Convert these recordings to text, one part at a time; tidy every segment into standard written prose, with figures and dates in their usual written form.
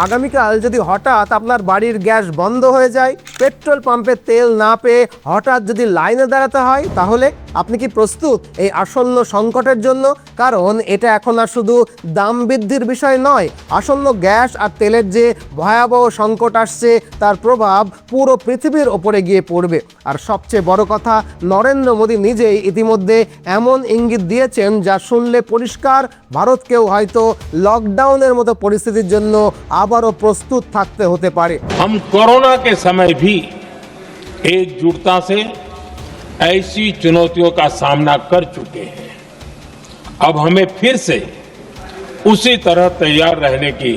আগামীকাল যদি হঠাৎ আপনার বাড়ির গ্যাস বন্ধ হয়ে যায়, পেট্রোল পাম্পে তেল না পেয়ে হঠাৎ যদি লাইনে দাঁড়াতে হয়, তাহলে আপনি কি প্রস্তুত এই আসন্ন সংকটের জন্য? কারণ এটা এখন আর শুধু দাম বৃদ্ধির বিষয় নয়, আসন্ন গ্যাস আর তেলের যে ভয়াবহ সংকট আসছে তার প্রভাব পুরো পৃথিবীর ওপরে গিয়ে পড়বে। আর সবচেয়ে বড় কথা, নরেন্দ্র মোদী নিজেই ইতিমধ্যে এমন ইঙ্গিত দিয়েছেন যা শুনলে পরিষ্কার ভারতকেও হয়তো লকডাউনের মতো পরিস্থিতির জন্য আবারও প্রস্তুত থাকতে হতে পারে। हम कोरोना के समय भी एकजुटता से ऐसी चुनौतियों का सामना कर चुके हैं। अब हमें फिर से उसी तरह तैयार रहने की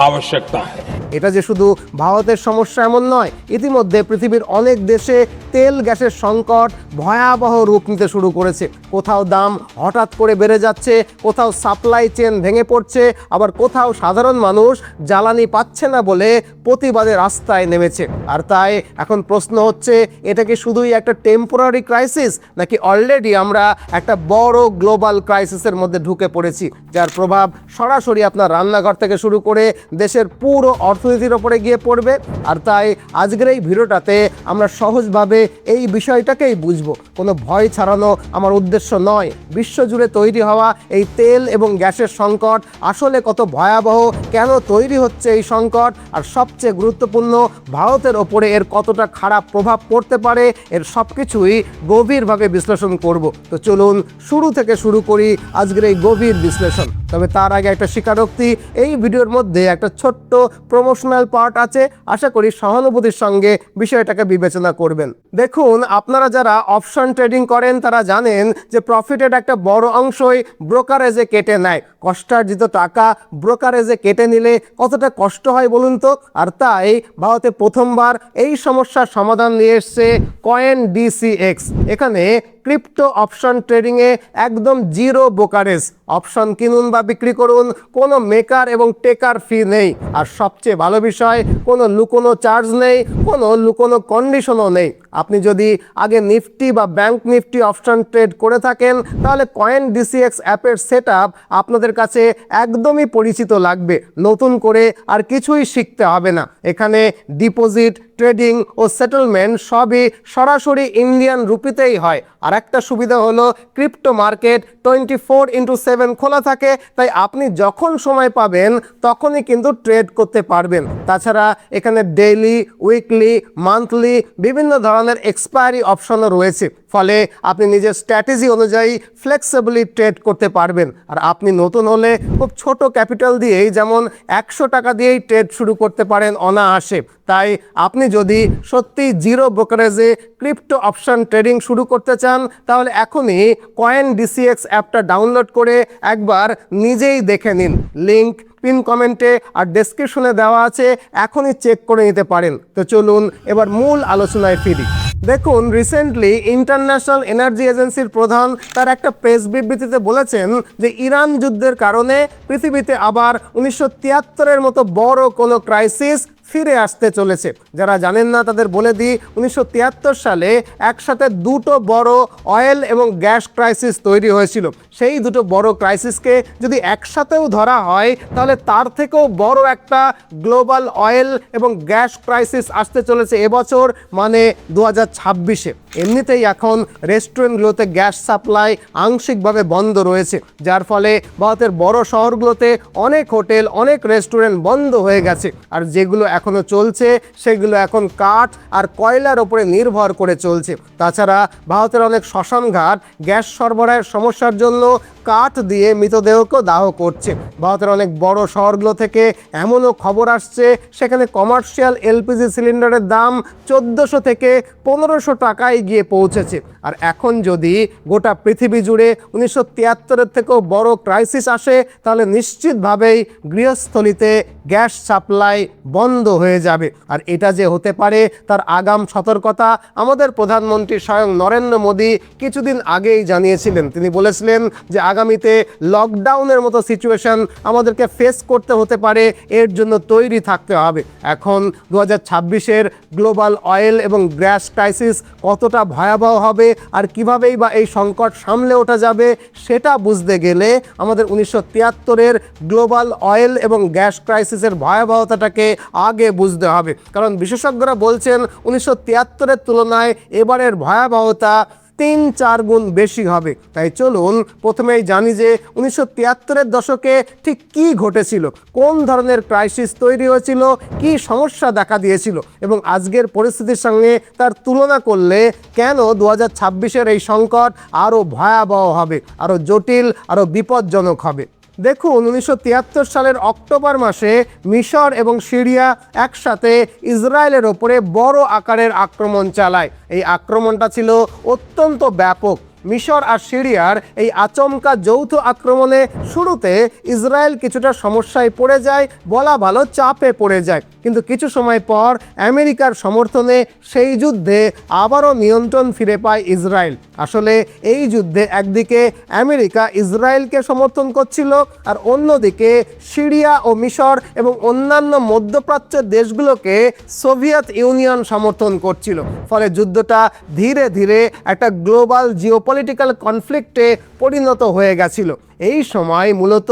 आवश्यकता है। এটা যে শুধু ভারতের সমস্যা এমন নয়, ইতিমধ্যে পৃথিবীর অনেক দেশে তেল গ্যাসের সংকট ভয়াবহ রূপ নিতে শুরু করেছে। কোথাও দাম হঠাৎ করে বেড়ে যাচ্ছে, কোথাও সাপ্লাই চেন ভেঙে পড়ছে, আবার কোথাও সাধারণ মানুষ জ্বালানি পাচ্ছে না বলে প্রতিবাদে রাস্তায় নেমেছে। আর তাই এখন প্রশ্ন হচ্ছে, এটা কি শুধুই একটা টেম্পোরারি ক্রাইসিস, নাকি অলরেডি আমরা একটা বড় গ্লোবাল ক্রাইসিসের মধ্যে ঢুকে পড়েছি, যার প্রভাব সরাসরি আপনার রান্নাঘর থেকে শুরু করে দেশের পুরো অর্থনীতির ওপরে গিয়ে পড়বে? আর তাই আজকের এই ভিডিওটাতে আমরা সহজভাবে এই বিষয়টাকেই বুঝবো। কোনো ভয় ছাড়ানো আমার উদ্দেশ্য নয়। বিশ্বজুড়ে তৈরি হওয়া এই তেল এবং গ্যাসের সংকট আসলে কত ভয়াবহ, কেন তৈরি হচ্ছে এই সংকট, আর সবচেয়ে গুরুত্বপূর্ণ, ভারতের ওপরে এর কতটা খারাপ প্রভাব পড়তে পারে, এর সব কিছুই গভীরভাবে বিশ্লেষণ করব। তো চলুন শুরু থেকে শুরু করি আজকের এই গভীর বিশ্লেষণ। তবে তার আগে একটা স্বীকারোক্তি, এই ভিডিওর মধ্যে একটা ছোট্ট প্রমোশনাল পার্ট আছে, আশা করি সহানুভূতির সঙ্গে বিষয়টাকে বিবেচনা করবেন। দেখুন, আপনারা যারা অপশন ট্রেডিং করেন তারা জানেন যে প্রফিটের একটা বড় অংশই ব্রোকারেজে কেটে নেয়। কষ্টার্জিত টাকা ব্রোকারেজে কেটে নিলে কতটা কষ্ট হয় বলুন তো। আর তাই ভারতে প্রথমবার এই সমস্যার সমাধান নিয়ে এসছে CoinDCX। এখানে ক্রিপ্টো অপশন ট্রেডিংয়ে একদম জিরো ব্রোকারেজ, অপশন কিনুন বা বিক্রি করুন, কোনো মেকার এবং টেকার ফি নেই। আর সবচেয়ে ভালো বিষয়, কোনো লুকোনো চার্জ নেই, কোনো লুকোনো কন্ডিশনও নেই। আপনি যদি আগে নিফটি বা ব্যাংক নিফটি অপশন ট্রেড করে থাকেন, তাহলে CoinDCX অ্যাপের সেটআপ আপনাদের কাছে একদমই পরিচিত লাগবে। নতুন করে আর কিছুই শিখতে হবে না। এখানে ডিপোজিট, ট্রেডিং ও সেটেলমেন্ট সবই সরাসরি ইন্ডিয়ান রুপিতেই হয়। আর একটা সুবিধা হলো ক্রিপ্টো মার্কেট 24x7 খোলা থাকে, তাই আপনি যখন সময় পাবেন তখনই কিন্তু ট্রেড করতে পারবেন। তাছাড়া এখানে ডেইলি, উইকলি, মান্থলি বিভিন্ন ধরনের এক্সপায়ারি অপশনও রয়েছে, ফলে আপনি নিজের স্ট্র্যাটেজি অনুযায়ী ফ্লেক্সিবলি ট্রেড করতে পারবেন। আর আপনি নতুন হলে খুব ছোট ক্যাপিটাল দিয়েই, যেমন 100 টাকা দিয়েই ট্রেড শুরু করতে পারেন অনায়াসে। তাই আপনি যদি সত্যি জিরো ব্রোকারেজে ক্রিপ্টো অপশন ট্রেডিং শুরু করতে চান, তাহলে এখনই CoinDCX অ্যাপটা ডাউনলোড করে একবার নিজেই দেখে নিন। লিংক পিন কমেন্টে আর ডেসক্রিপশনে দেওয়া আছে, এখনই চেক করে নিতে পারেন। তো চলুন এবার মূল আলোচনায় ফিরি। দেখুন, রিসেন্টলি ইন্টারন্যাশনাল এনার্জি এজেন্সির প্রধান তার একটা প্রেস বিবৃতিতে বলেছেন যে ইরান যুদ্ধের কারণে পৃথিবীতে আবার 1973-এর মতো বড় কোনো ক্রাইসিস ফিরে আসতে চলেছে। যারা জানেন না তাদের বলে দিই, 1973 সালে একসাথে দুটো বড় অয়েল এবং গ্যাস ক্রাইসিস তৈরি হয়েছিল। সেই দুটো বড় ক্রাইসিসকে যদি একসাথেও ধরা হয়, তাহলে তার থেকেও বড় একটা গ্লোবাল অয়েল এবং গ্যাস ক্রাইসিস আসতে চলেছে এবছর, মানে 2026-এ। এমনিতেই এখন রেস্টুরেন্টগুলোতে গ্যাস সাপ্লাই আংশিকভাবে বন্ধ রয়েছে, যার ফলে ভারতের বড় শহরগুলোতে অনেক হোটেল, অনেক রেস্টুরেন্ট বন্ধ হয়ে গেছে। আর যেগুলো এখনো চলছে সেগুলো এখন কাঠ আর কয়লার উপরে নির্ভর করে চলছে। তাছাড়া ভারতের অনেক শ্মশানঘাট গ্যাস সরবরাহের সমস্যার জন্য কাঠ দিয়ে মৃতদেহকেও দাহ করছে। ভারতের অনেক বড় শহরগুলো থেকে এমনও খবর আসছে সেখানে কমার্শিয়াল এলপিজি সিলিন্ডারের দাম 1400 থেকে 1500 টাকায় গিয়ে পৌঁছেছে। আর এখন যদি গোটা পৃথিবী জুড়ে 1973-এর থেকেও বড় ক্রাইসিস আসে, তাহলে নিশ্চিতভাবেই গৃহস্থলিতে গ্যাস সাপ্লাই বন্ধ হয়ে যাবে। আর এটা যে হতে পারে তার আগাম সতর্কতা আমাদের প্রধানমন্ত্রী স্বয়ং নরেন্দ্র মোদী কিছুদিন আগেই জানিয়েছিলেন। তিনি বলেছিলেন যে আগামীতে লকডাউনের মতো সিচুয়েশন আমাদেরকে ফেস করতে হতে পারে, এর জন্য তৈরি থাকতে হবে। এখন 2026-এর গ্লোবাল অয়েল এবং গ্যাস ক্রাইসিস কতটা ভয়াবহ হবে আর কীভাবেই বা এই সংকট সামলে ওঠা যাবে সেটা বুঝতে গেলে আমাদের 1973-এর গ্লোবাল অয়েল এবং গ্যাস ক্রাইসিসের ভয়াবহতাটাকে আগে বুঝতে হবে। কারণ বিশেষজ্ঞরা বলছেন 1973-এর তুলনায় এবারের ভয়াবহতা 3-4 গুণ বেশি হবে। তাই চলুন প্রথমেই জানি যে 1973-এর দশকে ঠিক কী ঘটেছিল, কোন ধরনের ক্রাইসিস তৈরি হয়েছিল, কী সমস্যা দেখা দিয়েছিল এবং আজকের পরিস্থিতির সঙ্গে তার তুলনা করলে কেন 2026-এর এই সংকট আরও ভয়াবহ হবে, আরও জটিল, আরও বিপজ্জনক হবে। দেখুন, 1973 সালের অক্টোবর মাসে মিশর এবং সিরিয়া একসাথে ইসরায়েলের ওপরে বড় আকারের আক্রমণ চালায়। এই আক্রমণটা ছিল অত্যন্ত ব্যাপক। মিশর আর সিরিয়ার এই আচমকা যৌথ আক্রমণে শুরুতে ইসরায়েল কিছুটা সমস্যায় পড়ে যায়, বলা ভালো চাপে পড়ে যায়। কিন্তু কিছু সময় পর আমেরিকার সমর্থনে সেই যুদ্ধে আবারও নিয়ন্ত্রণ ফিরে পায় ইসরায়েল। আসলে এই যুদ্ধে একদিকে আমেরিকা ইসরায়েলকে সমর্থন করছিল আর অন্যদিকে সিরিয়া ও মিশর এবং অন্যান্য মধ্যপ্রাচ্যের দেশগুলোকে সোভিয়েত ইউনিয়ন সমর্থন করছিল। ফলে যুদ্ধটা ধীরে ধীরে একটা গ্লোবাল জিওপলিটিক্যাল কনফ্লিক্টে পরিণত হয়ে গেছিল। এই সময় মূলত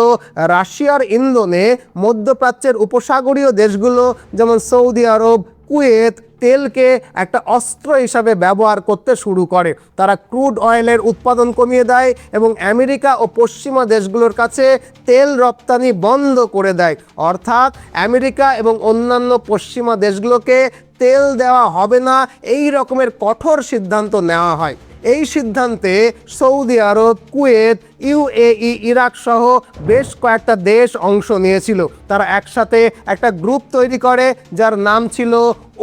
রাশিয়ার ইন্ধনে মধ্যপ্রাচ্যের উপসাগরীয় দেশগুলো যেমন সৌদি আরব, কুয়েত তেলকে একটা অস্ত্র হিসাবে ব্যবহার করতে শুরু করে। তারা ক্রুড অয়েলের উৎপাদন কমিয়ে দেয় এবং আমেরিকা ও পশ্চিমা দেশগুলোর কাছে তেল রপ্তানি বন্ধ করে দেয়। অর্থাৎ আমেরিকা এবং অন্যান্য পশ্চিমা দেশগুলোকে তেল দেওয়া হবে না, এই রকমের কঠোর সিদ্ধান্ত নেওয়া হয়। এই সিদ্ধান্তে সৌদি আরব, কুয়েত, ইউএই, ইরাক সহ বেশ কয়েকটা দেশ অংশ নিয়েছিল। তারা একসাথে একটা গ্রুপ তৈরি করে যার নাম ছিল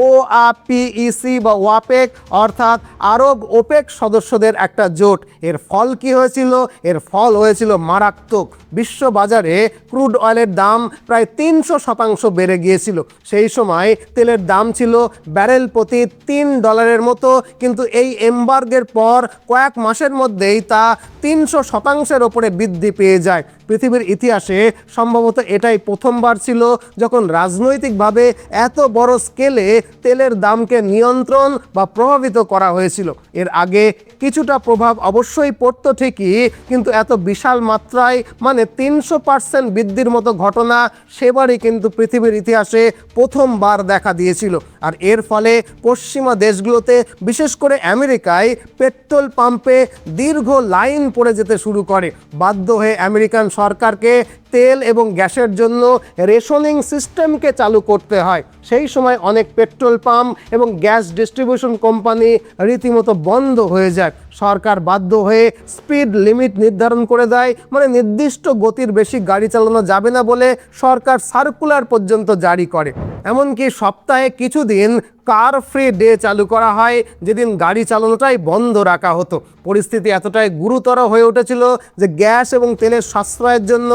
OAPEC বা ওয়াপেক, অর্থাৎ আরব ওপেক সদস্যদের একটা জোট। এর ফল কি হয়েছিল? এর ফল হয়েছিল মারাত্মক। বিশ্ব বাজারে ক্রুড অয়েলের দাম প্রায় 300% বেড়ে গিয়েছিল। সেই সময় তেলের দাম ছিল ব্যারেল প্রতি $3 মতো, কিন্তু এই এমবার্গের পর কয়েক মাসের মধ্যেই তা 300%-এর ওপরে বৃদ্ধি পেয়ে যায়। পৃথিবীর ইতিহাসে সম্ভবত এটাই প্রথমবার ছিল যখন রাজনৈতিকভাবে এত বড় স্কেলে তেলের দামকে নিয়ন্ত্রণ বা প্রভাবিত করা হয়েছিল। এর আগে কিছুটা প্রভাব অবশ্যই পড়তো ঠিকই, কিন্তু এত বিশাল মাত্রায় মানে 300% বৃদ্ধির মতো ঘটনা সেবারই কিন্তু পৃথিবীর ইতিহাসে প্রথমবার দেখা দিয়েছিল। আর এর ফলে পশ্চিমা দেশগুলোতে, বিশেষ করে আমেরিকায় পেট্রোল পাম্পে দীর্ঘ লাইন পড়ে যেতে শুরু করে। বাধ্য হয়ে আমেরিকান সরকারকে তেল এবং গ্যাসের জন্য রেশনিং সিস্টেমকে চালু করতে হয়। সেই সময় অনেক পেট্রোল পাম্প এবং গ্যাস ডিস্ট্রিবিউশন কোম্পানি রীতিমতো বন্ধ হয়ে যায়। সরকার বাধ্য হয়ে স্পিড লিমিট নির্ধারণ করে দেয়, মানে নির্দিষ্ট গতির বেশি গাড়ি চালানো যাবে না বলে সরকার সার্কুলার পর্যন্ত জারি করে। এমনকি সপ্তাহে কিছুদিন কার ফ্রি ডে চালু করা হয়, যেদিন গাড়ি চালানোটাই বন্ধ রাখা হতো। পরিস্থিতি এতটাই গুরুতর হয়ে উঠেছিল যে গ্যাস এবং তেলের সাশ্রয়ের জন্য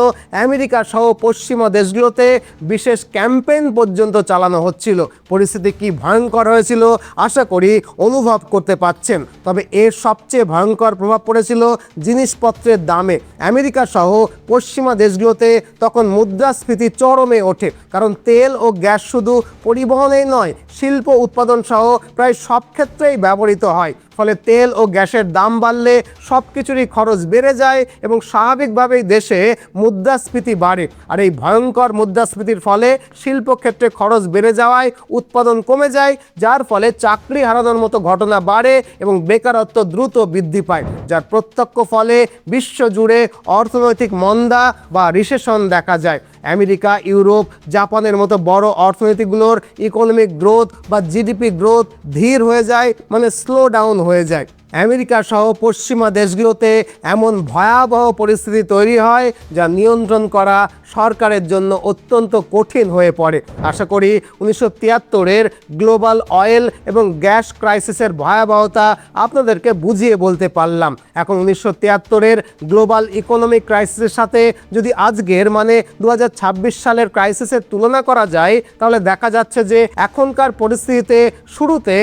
আমেরিকা সহ পশ্চিমা দেশগুলোতে বিশেষ ক্যাম্পেইন পর্যন্ত চালানো হচ্ছিল। পরিস্থিতি কি ভয়ঙ্কর হয়েছিল আশা করি অনুভব করতে পারছেন। তবে এর সবচেয়ে ভয়ঙ্কর প্রভাব পড়েছিল জিনিসপত্রের দামে। আমেরিকা সহ পশ্চিমা দেশগুলোতে তখন মুদ্রাস্ফীতি চরমে ওঠে, কারণ তেল ও গ্যাস শুধু পরিবহনেই নয়, শিল্প উৎপাদন সহ প্রায় সব ক্ষেত্রেই ব্যবহৃত হয়। ফলে তেল ও গ্যাসের দাম বাড়লে সব কিছুরই খরচ বেড়ে যায় এবং স্বাভাবিকভাবেই দেশে মুদ্রাস্ফীতি বাড়ে। আর এই ভয়ঙ্কর মুদ্রাস্ফীতির ফলে শিল্পক্ষেত্রে খরচ বেড়ে যাওয়ায় উৎপাদন কমে যায়, যার ফলে চাকরি হারানোর মতো ঘটনা বাড়ে এবং বেকারত্ব দ্রুত বৃদ্ধি পায়, যার প্রত্যক্ষ ফলে বিশ্বজুড়ে অর্থনৈতিক মন্দা বা রিসেশন দেখা যায়। আমেরিকা, ইউরোপ, জাপানের মতো বড় অর্থনীতিগুলোর ইকোনমিক গ্রোথ বা জিডিপি গ্রোথ ধীর হয়ে যায়, মানে স্লো ডাউন হয়ে যায়। আমেরিকা সহ পশ্চিমা দেশগুলোতে এমন ভয়াবহ পরিস্থিতি তৈরি হয় যা নিয়ন্ত্রণ করা সরকারের জন্য অত্যন্ত কঠিন হয়ে পড়ে। আশা করি 1973-এর গ্লোবাল অয়েল এবং গ্যাস ক্রাইসিসের ভয়াবহতা আপনাদেরকে বুঝিয়ে বলতে পারলাম। এখন 1973-এর গ্লোবাল ইকোনমিক ক্রাইসিসের সাথে যদি আজকের মানে 2026 সালের ক্রাইসিসের তুলনা করা যায়, তাহলে দেখা যাচ্ছে যে এখনকার পরিস্থিতিতে শুরুতে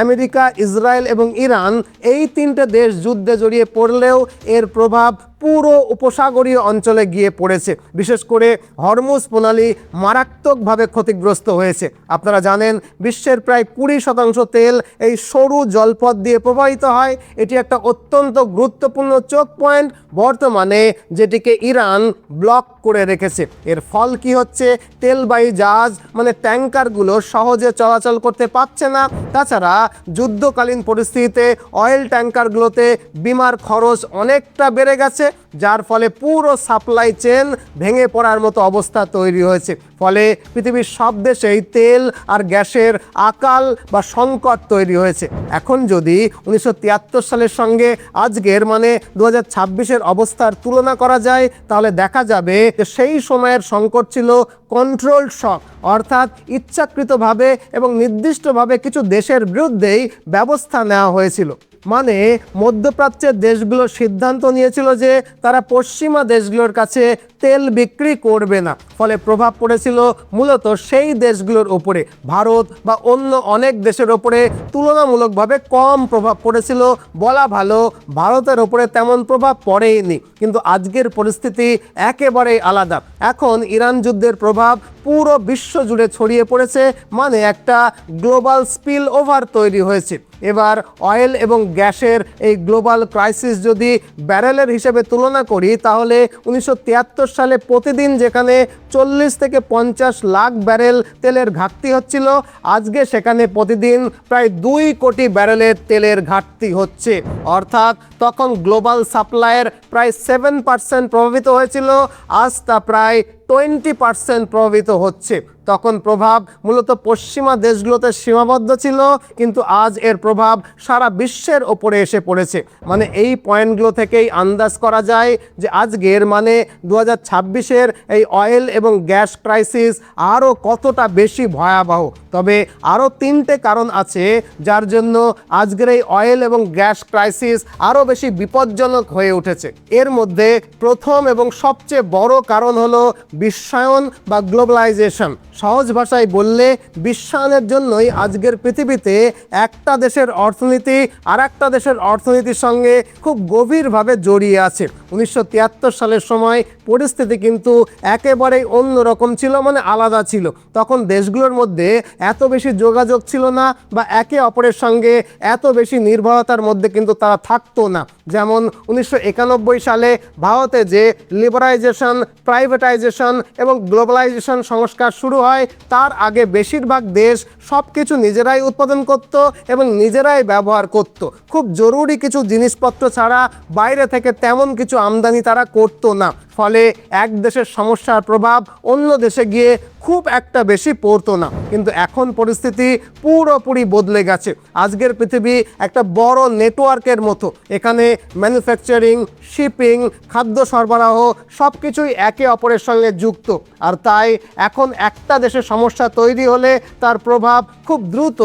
আমেরিকা, ইসরায়েল এবং ইরান এই তিনটে দেশ যুদ্ধে জড়িয়ে পড়লেও এর প্রভাব পুরো উপসাগরীয় অঞ্চলে গিয়ে পড়েছে। বিশেষ করে হরমুজ প্রণালী মারাত্মকভাবে ক্ষতিগ্রস্ত হয়েছে। আপনারা জানেন বিশ্বের প্রায় 20% তেল এই সরু জলপথ দিয়ে প্রবাহিত হয়। এটি একটা অত্যন্ত গুরুত্বপূর্ণ চোক পয়েন্ট বর্তমানে, যেটিকে ইরান ব্লক করে রেখেছে। এর ফল কি হচ্ছে? তেলবাহী জাহাজ মানে ট্যাঙ্কারগুলো সহজে চলাচল করতে পারছে না। তাছাড়া যুদ্ধকালীন পরিস্থিতিতে অয়েল ট্যাঙ্কারগুলোতে বিমার খরচ অনেকটা বেড়ে গেছে, যার ফলে পুরো সাপ্লাই চেন ভেঙে পড়ার মতো অবস্থা তৈরি হয়েছে। ফলে পৃথিবীর সব দেশেই তেল আর গ্যাসের আকাল বা সংকট তৈরি হয়েছে। এখন যদি 1973 সালের সঙ্গে আজকের মানে 2026-এর অবস্থার তুলনা করা যায়, তাহলে দেখা যাবে যে সেই সময়ের সংকট ছিল কন্ট্রোল শক, অর্থাৎ ইচ্ছাকৃতভাবে এবং নির্দিষ্টভাবে কিছু দেশের বিরুদ্ধেই ব্যবস্থা নেওয়া হয়েছিল। মানে মধ্যপ্রাচ্যের দেশগুলো সিদ্ধান্ত নিয়েছিল যে তারা পশ্চিমা দেশগুলোর কাছে তেল বিক্রি করবে না। ফলে প্রভাব পড়েছিল মূলত সেই দেশগুলোর ওপরে। ভারত বা অন্য অনেক দেশের ওপরে তুলনামূলকভাবে কম প্রভাব পড়েছিল। বলা ভালো, ভারতের ওপরে তেমন প্রভাব পড়েইনি। কিন্তু আজকের পরিস্থিতি একেবারেই আলাদা। এখন ইরান যুদ্ধের প্রভাব পুরো বিশ্ব জুড়ে ছড়িয়ে পড়েছে, মানে একটা গ্লোবাল স্পিল ওভার তৈরি হয়েছে। এবার অয়েল এবং গ্যাসের এই গ্লোবাল ক্রাইসিস যদি ব্যারেলের হিসেবে তুলনা করি, তাহলে 1973 সালে প্রতিদিন যেখানে 40 থেকে 50 লাখ ব্যারেল তেলের ঘাটতি হচ্ছিল, আজকে সেখানে প্রতিদিন প্রায় 2 কোটি ব্যারেলের তেলের ঘাটতি হচ্ছে। অর্থাৎ তখন গ্লোবাল সাপ্লাইয়ের প্রায় 7% প্রভাবিত হয়েছিল, আজ তা প্রায় 20% প্রভাবিত হচ্ছে। তখন প্রভাব মূলত পশ্চিমা দেশগুলোতে সীমাবদ্ধ ছিল, কিন্তু আজ এর প্রভাব সারা বিশ্বের ওপরে এসে পড়েছে। মানে এই পয়েন্টগুলো থেকেই আন্দাজ করা যায় যে আজকের মানে 2026-এর এই অয়েল এবং গ্যাস ক্রাইসিস আরও কতটা বেশি ভয়াবহ। তবে আরও 3টে কারণ আছে যার জন্য আজকের এই অয়েল এবং গ্যাস ক্রাইসিস আরও বেশি বিপজ্জনক হয়ে উঠেছে। এর মধ্যে প্রথম এবং সবচেয়ে বড় কারণ হলো বিশ্বায়ন বা গ্লোবালাইজেশন। সহজ ভাষায় বললে বিশ্বায়নের জন্যই আজকের পৃথিবীতে একটা দেশের অর্থনীতি আর একটা দেশের অর্থনীতির সঙ্গে খুব গভীরভাবে জড়িয়ে আছে। 1973 সালের সময় পরিস্থিতি কিন্তু একেবারেই অন্যরকম ছিল, মানে আলাদা ছিল। তখন দেশগুলোর মধ্যে এত বেশি যোগাযোগ ছিল না বা একে অপরের সঙ্গে এত বেশি নির্ভরতার মধ্যে কিন্তু তারা থাকতো না। যেমন 1991 সালে ভারতে যে লিবারাইজেশন, প্রাইভেটাইজেশন এবং গ্লোবালাইজেশন সংস্কার শুরু হয়, তার আগে বেশিরভাগ দেশ সব কিছু নিজেরাই উৎপাদন করত এবং নিজেরাই ব্যবহার করত। খুব জরুরি কিছু জিনিসপত্র ছাড়া বাইরে থেকে তেমন কিছু আমদানি তারা করতো না। ফলে এক দেশের সমস্যার প্রভাব অন্য দেশে গিয়ে খুব একটা বেশি পড়তো না। কিন্তু এখন পরিস্থিতি পুরোপুরি বদলে গেছে। আজকের পৃথিবী একটা বড় নেটওয়ার্কের মতো। এখানে ম্যানুফ্যাকচারিং, শিপিং, খাদ্য সরবরাহ সব কিছুই একে অপরের সঙ্গে যুক্ত। আর তাই এখন একটা দেশের সমস্যা তৈরি হলে তার প্রভাব খুব দ্রুত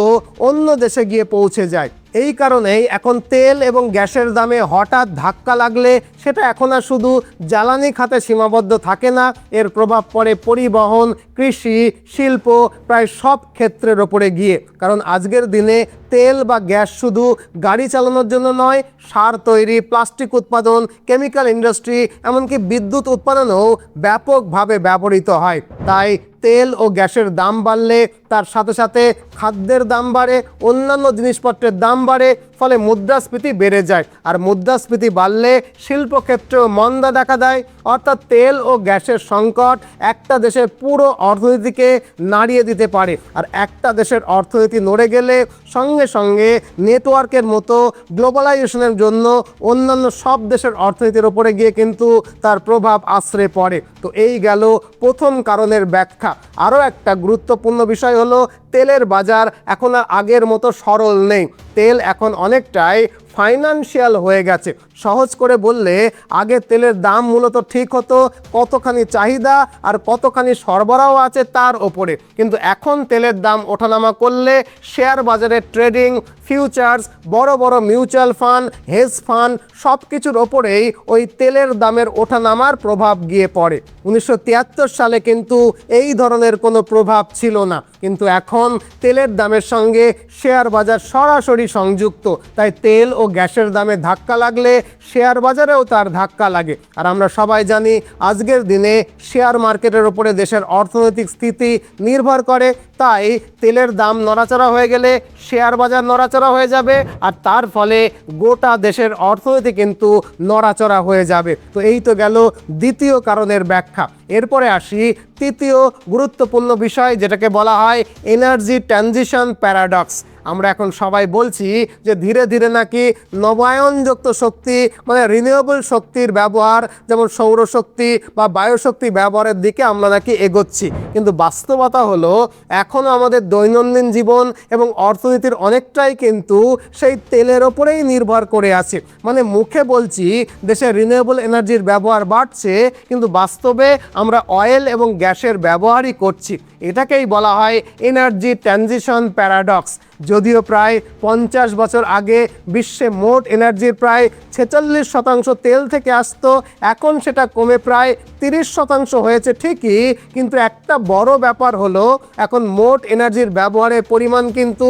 অন্য দেশে গিয়ে পৌঁছে যায়। এই কারণেই এখন তেল এবং গ্যাসের দামে হঠাৎ ধাক্কা লাগলে সেটা এখন আর শুধু জ্বালানি খাতে সীমাবদ্ধ থাকে না, এর প্রভাব পড়ে পরিবহন, কৃষি, শিল্প, প্রায় সব ক্ষেত্রের ওপরে গিয়ে। কারণ আজকের দিনে তেল বা গ্যাস শুধু গাড়ি চালানোর জন্য নয়, সার তৈরি, প্লাস্টিক উৎপাদন, কেমিক্যাল ইন্ডাস্ট্রি, এমনকি বিদ্যুৎ উৎপাদনেও ব্যাপকভাবে ব্যবহৃত হয়। তাই তেল ও গ্যাসের দাম বাড়লে তার সাথে সাথে খাদ্যের দাম বাড়ে, অন্যান্য জিনিসপত্রের দাম বাড়ে, ফলে মুদ্রাস্ফীতি বেড়ে যায়। আর মুদ্রাস্ফীতি বাড়লে শিল্পক্ষেত্রেও মন্দা দেখা দেয়। অর্থাৎ তেল ও গ্যাসের সংকট একটা দেশের পুরো অর্থনীতিকে নাড়িয়ে দিতে পারে। আর একটা দেশের অর্থনীতি নড়ে গেলে সঙ্গে সঙ্গে নেটওয়ার্কের মতো গ্লোবালাইজেশনের জন্য অন্যান্য সব দেশের অর্থনীতির ওপরে গিয়ে কিন্তু তার প্রভাব আছড়ে পড়ে। তো এই গেল প্রথম কারণের ব্যাখ্যা। আরও একটা গুরুত্বপূর্ণ বিষয় হলো তেলের বাজার এখন আর আগের মতো সরল নেই। তেল এখন অনেকটাই ফাইন্যান্সিয়াল হয়ে গেছে। সহজ করে বললে আগে তেলের দাম মূলত ঠিক হতো কতখানি চাহিদা আর কতখানি সরবরাহ আছে তার ওপরে। কিন্তু এখন তেলের দাম ওঠানামা করলে শেয়ার বাজারে ট্রেডিং, ফিউচার্স, বড় বড় মিউচুয়াল ফান্ড, হেজ ফান্ড সব কিছুর ওপরেই ওই তেলের দামের ওঠানামার প্রভাব গিয়ে পড়ে। 1973 সালে কিন্তু এই ধরনের কোনো প্রভাব ছিল না, কিন্তু এখন তেলের দামের সঙ্গে শেয়ার বাজার সরাসরি সংযুক্ত। তাই তেল ও গ্যাসের দামে ধাক্কা লাগলে শেয়ার বাজারেও তার ধাক্কা লাগে। আর আমরা সবাই জানি আজকের দিনে শেয়ার মার্কেটের ওপরে দেশের অর্থনৈতিক স্থিতি নির্ভর করে। তাই তেলের দাম নড়াচড়া হয়ে গেলে শেয়ার বাজার নড়াচড়া হয়ে যাবে, আর তার ফলে গোটা দেশের অর্থনীতি কিন্তু নড়াচড়া হয়ে যাবে। তো এই তো গেল দ্বিতীয় কারণের ব্যাখ্যা। এরপরে আসি তৃতীয় গুরুত্বপূর্ণ বিষয়, যেটাকে বলা হয় এনার্জি ট্রানজিশন প্যারাডক্স। আমরা এখন সবাই বলছি যে ধীরে ধীরে নাকি নবায়নযুক্ত শক্তি মানে রিনিউয়েবল শক্তির ব্যবহার, যেমন সৌরশক্তি বা বায়ুশক্তি ব্যবহারের দিকে আমরা নাকি এগোচ্ছি, কিন্তু বাস্তবতা হলো এখনও আমাদের দৈনন্দিন জীবন এবং অর্থনীতির অনেকটাই কিন্তু সেই তেলের ওপরেই নির্ভর করে আছে। মানে মুখে বলছি দেশে রিনিউয়েবল এনার্জির ব্যবহার বাড়ছে, কিন্তু বাস্তবে আমরা অয়েল এবং গ্যাসের ব্যবহারই করছি। এটাকেই বলা হয় এনার্জি ট্রানজিশন প্যারাডক্স। যদিও প্রায় 50 বছর আগে বিশ্বে মোট এনার্জির প্রায় 46% তেল থেকে আসতো, এখন সেটা কমে প্রায় 30% হয়েছে ঠিকই, কিন্তু একটা বড় ব্যাপার হলো এখন মোট এনার্জির ব্যবহারের পরিমাণ কিন্তু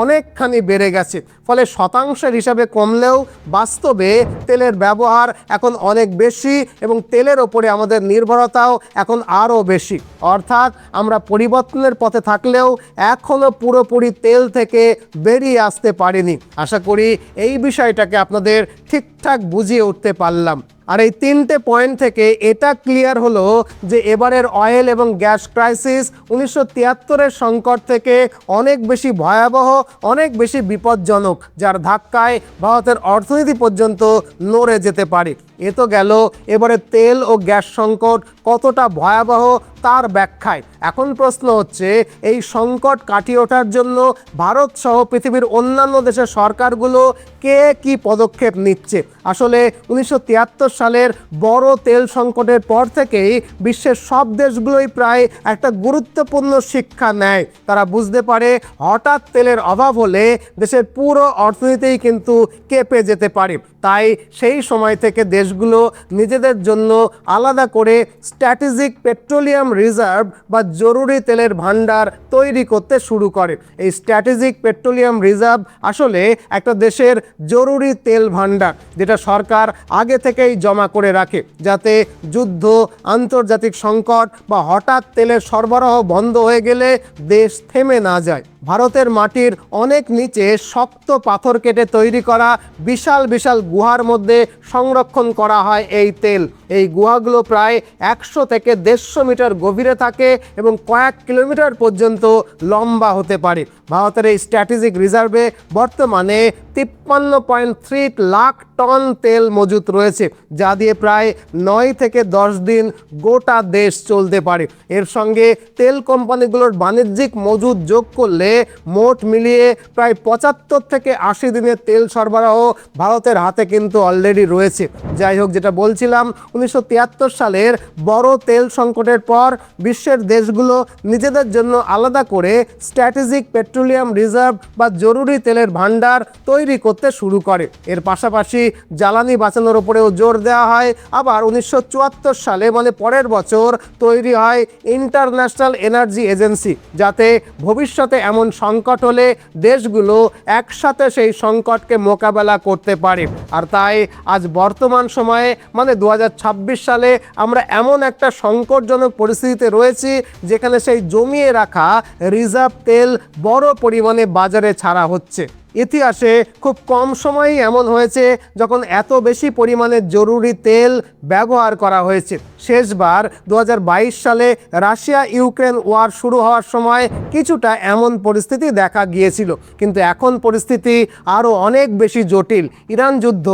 অনেকখানি বেড়ে গেছে। ফলে শতাংশের হিসাবে কমলেও বাস্তবে তেলের ব্যবহার এখন অনেক বেশি এবং তেলের ওপরে আমাদের নির্ভরতাও এখন আরও বেশি। অর্থাৎ আমরা পরিবর্তনের পথে থাকলেও এখনও পুরোপুরি তেল থেকে বেরিয়ে আসতে পারিনি। আশা করি এই বিষয়টাকে আপনাদের ঠিকঠাক বুঝিয়ে উঠতে পারলাম। আর এই তিনটে পয়েন্ট থেকে এটা ক্লিয়ার হলো যে এবারের অয়েল এবং গ্যাস ক্রাইসিস 1973-এর সংকট থেকে অনেক বেশি ভয়াবহ, অনেক বেশি বিপজ্জনক, যার ধাক্কায় ভারতের অর্থনীতি পর্যন্ত নড়ে যেতে পারে। এ তো গেল এবারে তেল ও গ্যাস সংকট কতটা ভয়াবহ তার ব্যাখ্যায়। এখন প্রশ্ন হচ্ছে এই সংকট কাটিয়ে ওঠার জন্য ভারত সহ পৃথিবীর অন্যান্য দেশের সরকারগুলো কে কী পদক্ষেপ নিচ্ছে। আসলে 1973 সালের বড় তেল সংকটের পর থেকেই বিশ্বের সব দেশগুলোই প্রায় একটা গুরুত্বপূর্ণ শিক্ষা নেয়। তারা বুঝতে পারে হঠাৎ তেলের অভাব হলে দেশের পুরো অর্থনীতিই কিন্তু কেঁপে যেতে পারে। তাই সেই সময় থেকে দেশগুলো নিজেদের জন্য আলাদা করে স্ট্র্যাটেজিক পেট্রোলিয়াম রিজার্ভ বা জরুরি তেলের ভান্ডার তৈরি করতে শুরু করে। এই স্ট্র্যাটেজিক পেট্রোলিয়াম রিজার্ভ আসলে একটা দেশের জরুরি তেল ভান্ডার, যেটা সরকার আগে থেকেই জমা করে রাখে, যাতে যুদ্ধ, আন্তর্জাতিক সংকট বা হঠাৎ তেলের সরবরাহ বন্ধ হয়ে গেলে দেশ থেমে না যায়। ভারতের মাটির অনেক নিচে শক্ত পাথর কেটে তৈরি করা বিশাল বিশাল গুহার মধ্যে সংরক্ষণ করা হয় এই তেল। এই গুহাগুলো প্রায় 100 থেকে 150 মিটার গভীরে থাকে এবং কয়েক কিলোমিটার পর্যন্ত লম্বা হতে পারে। ভারতের এই স্ট্র্যাটেজিক রিজার্ভে বর্তমানে 53.3 লাখ টন তেল মজুত রয়েছে, যা দিয়ে প্রায় 9 থেকে 10 দিন গোটা দেশ চলতে পারে। এর সঙ্গে তেল কোম্পানিগুলোর বাণিজ্যিক মজুত যোগ করলে মোট মিলিয়ে প্রায় 75 থেকে 80 দিনের তেল সরবরাহ ভারতের হাতে কিন্তু অলরেডি রয়েছে। যাই হোক, যেটা বলছিলাম, 1973 সালের বড় তেল সংকটের পর বিশ্বের দেশগুলো নিজেদের জন্য আলাদা করে স্ট্র্যাটেজিক পেট্রোলিয়াম রিজার্ভ বা জরুরি তেলের ভান্ডার তৈরি করতে শুরু করে। এর পাশাপাশি জ্বালানি বাঁচানোর উপরেও জোর দেওয়া হয়। আবার 1974 সালে মানে পরের বছর তৈরি হয় ইন্টারন্যাশনাল এনার্জি এজেন্সি, যাতে ভবিষ্যতে এমন সংকট হলে দেশগুলো একসাথে সেই সংকটকে মোকাবেলা করতে পারে। আর তাই আজ বর্তমান সময়ে মানে 2026 সালে আমরা এমন একটা সংকটজনক পরিস্থিতিতে রয়েছি যেখানে সেই জমিয়ে রাখা রিজার্ভ তেল বড় পরিমাণে বাজারে ছাড়া হচ্ছে। ইতিহাসে খুব কম সময়ই এমন হয়েছে যখন এত বেশি পরিমাণে জরুরি তেল ব্যবহার করা হয়েছে। শেষবার 2022 সালে রাশিয়া ইউক্রেন ওয়ার শুরু হওয়ার সময় কিছুটা এমন পরিস্থিতি দেখা গিয়েছিল, কিন্তু এখন পরিস্থিতি আরও অনেক বেশি জটিল। ইরান যুদ্ধ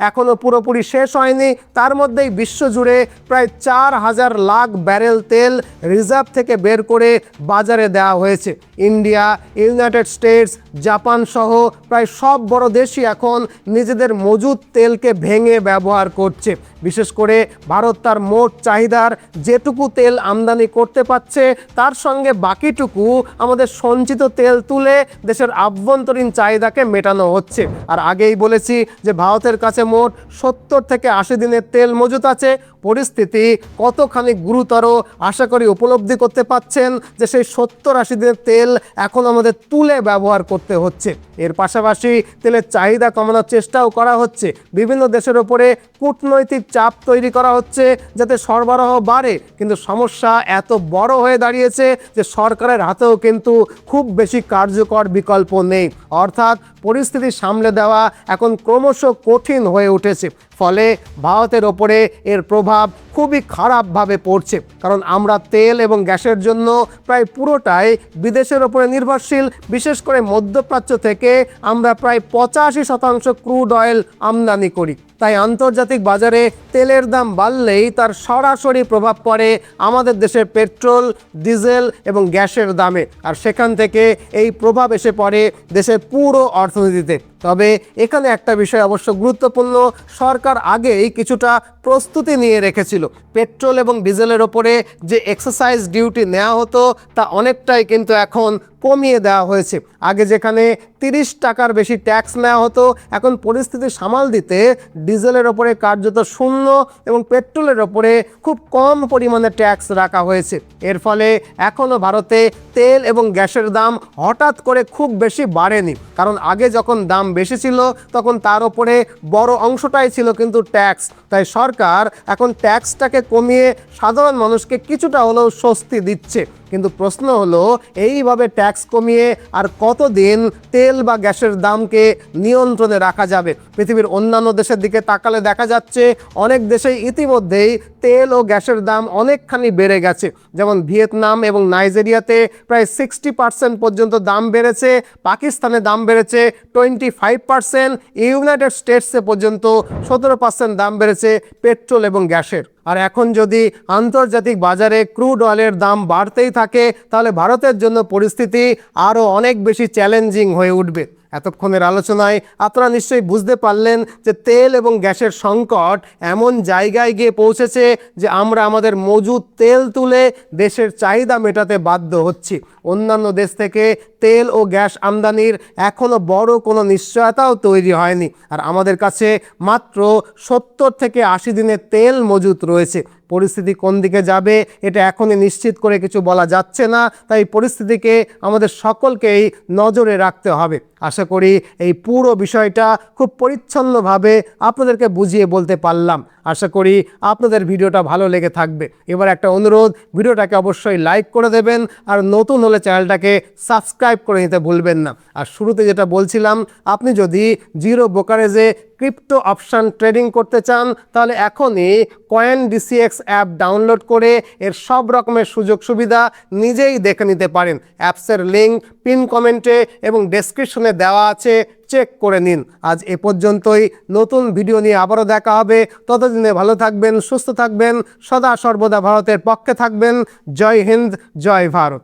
এখনও পুরোপুরি শেষ হয়নি, তার মধ্যেই বিশ্বজুড়ে প্রায় 4,000 লাখ ব্যারেল তেল রিজার্ভ থেকে বের করে বাজারে দেওয়া হয়েছে। ইন্ডিয়া, ইউনাইটেড স্টেটস, জাপান সহ প্রায় সব বড় দেশই এখন নিজেদের মজুদ তেলকে ভেঙে ব্যবহার করছে। বিশেষ করে ভারত তার মোট চাহিদার যেটুকু তেল আমদানি করতে পারছে তার সঙ্গে বাকিটুকু আমাদের সঞ্চিত তেল তুলে দেশের আভ্যন্তরীণ চাহিদাকে মেটানো হচ্ছে। আর আগেই বলেছি যে ভারতের কাছে মোট 70 থেকে 80 দিনের তেল মজুত আছে। পরিস্থিতি কতখানি গুরুতর আশা করি উপলব্ধি করতে পাচ্ছেন যে সেই 70-80 দিনের তেল এখন আমাদের তুলে ব্যবহার করতে হচ্ছে। এর পাশাপাশি তেলের চাহিদা কমানোর চেষ্টাও করা হচ্ছে। বিভিন্ন দেশের ওপরে কূটনৈতিক চাপ তৈরি করা হচ্ছে যাতে সরবরাহ বাড়ে, কিন্তু সমস্যা এত বড় হয়ে দাঁড়িয়েছে যে সরকারের হাতেও কিন্তু খুব বেশি কার্যকর বিকল্প নেই। অর্থাৎ পরিস্থিতি সামলে দেওয়া এখন ক্রমশ কঠিন হয়ে উঠেছে। ফলে ভারতের ওপরে এর প্রভাব খুবই খারাপভাবে পড়ছে, কারণ আমরা তেল এবং গ্যাসের জন্য প্রায় পুরোটাই বিদেশের ওপরে নির্ভরশীল। বিশেষ করে মধ্যপ্রাচ্য থেকে আমরা প্রায় 85% ক্রুড অয়েল আমদানি করি। তাই আন্তর্জাতিক বাজারে তেলের দাম বাড়লেই তার সরাসরি প্রভাব পড়ে আমাদের দেশের পেট্রোল, ডিজেল এবং গ্যাসের দামে, আর সেখান থেকে এই প্রভাব এসে পড়ে দেশের পুরো অর্থনীতিতে। তবে এখানে একটা বিষয় অবশ্য গুরুত্বপূর্ণ, সরকার আগেই কিছুটা প্রস্তুতি নিয়ে রেখেছিল। পেট্রোল এবং ডিজেলের ওপরে যে এক্সাইজ ডিউটি নেওয়া হতো তা অনেকটাই কিন্তু এখন কমিয়ে দেওয়া হয়েছে। আগে যেখানে 30 টাকার বেশি ট্যাক্স নেওয়া হতো, এখন পরিস্থিতি সামাল দিতে ডিজেলের ওপরে কার্যত শূন্য এবং পেট্রোলের ওপরে খুব কম পরিমাণে ট্যাক্স রাখা হয়েছে। এর ফলে এখনও ভারতে তেল এবং গ্যাসের দাম হঠাৎ করে খুব বেশি বাড়েনি, কারণ আগে যখন দাম বেশি ছিল তখন তার ওপরে বড় অংশটাই ছিল কিন্তু ট্যাক্স। তাই সরকার এখন ট্যাক্সটাকে কমিয়ে সাধারণ মানুষকে কিছুটা হলেও স্বস্তি দিচ্ছে। কিন্তু প্রশ্ন হলো, এইভাবে ট্যাক্স কমিয়ে আর কতদিন তেল বা গ্যাসের দামকে নিয়ন্ত্রণে রাখা যাবে? পৃথিবীর অন্যান্য দেশের দিকে তাকালে দেখা যাচ্ছে অনেক দেশেই ইতিমধ্যেই তেল ও গ্যাসের দাম অনেকখানি বেড়ে গেছে। যেমন ভিয়েতনাম এবং নাইজেরিয়াতে প্রায় 60% পর্যন্ত দাম বেড়েছে, পাকিস্তানে দাম বেড়েছে 25%, ইউনাইটেড স্টেটসে পর্যন্ত 17% দাম বেড়েছে পেট্রোল এবং গ্যাসের। আর এখন যদি আন্তর্জাতিক বাজারে ক্রুড অয়েলের দাম বাড়তেই থাকে তাহলে ভারতের জন্য পরিস্থিতি আরও অনেক বেশি চ্যালেঞ্জিং হয়ে উঠবে। এতক্ষণের আলোচনায় আপনারা নিশ্চয়ই বুঝতে পারলেন যে তেল এবং গ্যাসের সংকট এমন জায়গায় গিয়ে পৌঁছেছে যে আমরা আমাদের মজুদ তেল তুলে দেশের চাহিদা মেটাতে বাধ্য হচ্ছি। অন্যান্য দেশ থেকে তেল ও গ্যাস আমদানির এখনও বড় কোনো নিশ্চয়তাও তৈরি হয়নি, আর আমাদের কাছে মাত্র 70 থেকে 80 দিনের তেল মজুত রয়েছে। পরিস্থিতি কোন দিকে যাবে এটা এখনই নিশ্চিত করে কিছু বলা যাচ্ছে না, তাই পরিস্থিতিকে আমাদের সকলকেই নজরে রাখতে হবে। আশা করি এই পুরো বিষয়টা খুব পরিচ্ছন্নভাবে আপনাদেরকে বুঝিয়ে বলতে পারলাম। আশা করি আপনাদের ভিডিওটা ভালো লেগে থাকবে। এবার একটা অনুরোধ, ভিডিওটাকে অবশ্যই লাইক করে দেবেন, আর নতুন হলে চ্যানেলটাকে সাবস্ক্রাইব করে নিতে ভুলবেন না। আর শুরুতে যেটা বলছিলাম, আপনি যদি জিরো ব্রোকারেজে ক্রিপ্টো অপশান ট্রেডিং করতে চান তাহলে এখনই CoinDCX অ্যাপ ডাউনলোড করে এর সব রকমের সুযোগ সুবিধা নিজেই দেখে নিতে পারেন। অ্যাপসের লিঙ্ক পিন কমেন্টে এবং ডেসক্রিপশনে দেওয়া আছে, চেক করে নিন। আজ এ পর্যন্তই, নতুন ভিডিও নিয়ে আবারও দেখা হবে। ততদিনে ভালো থাকবেন, সুস্থ থাকবেন, সদা সর্বদা ভারতের পক্ষে থাকবেন। জয় হিন্দ, জয় ভারত।